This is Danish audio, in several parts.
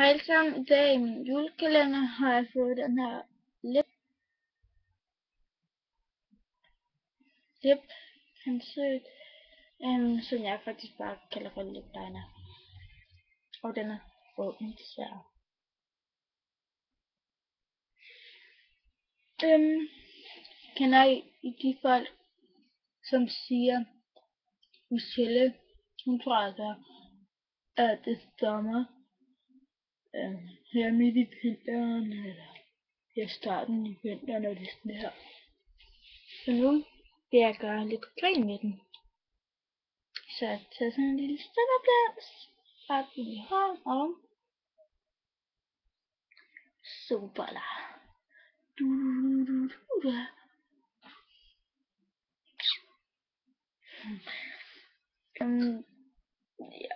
Hej alle sammen, i dag i min julekalender har jeg fået den her lip pensel, som jeg faktisk bare kalder for lip liner. Og den er åben desværre. Kender I de folk, som siger, Michelle, hun tror altså, at det stammer her midt i vinteren, eller her starten i vinteren, og det er sådan her. Så nu vil jeg gøre lidt grin med den. Så jeg tager sådan en lille stikkerblans, bare den i hånd og super der. Ja.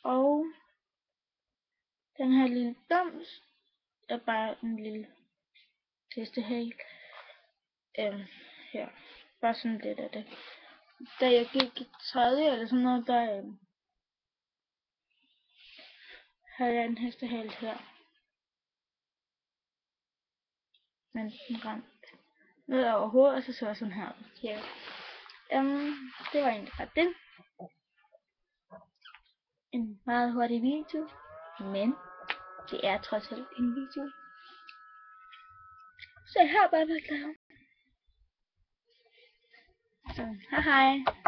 Og den her lille blomst er bare en lille hestehale. Her. Bare sådan lidt af det. Da jeg gik i 3. eller sådan noget, der havde jeg en hestehale her. Men den ramte ned over hovedet, og så så jeg sådan her. Ja. Det var egentlig bare det. En meget hurtig video, men det er trods alt en video. Så jeg har bare været glad. Så hej hej.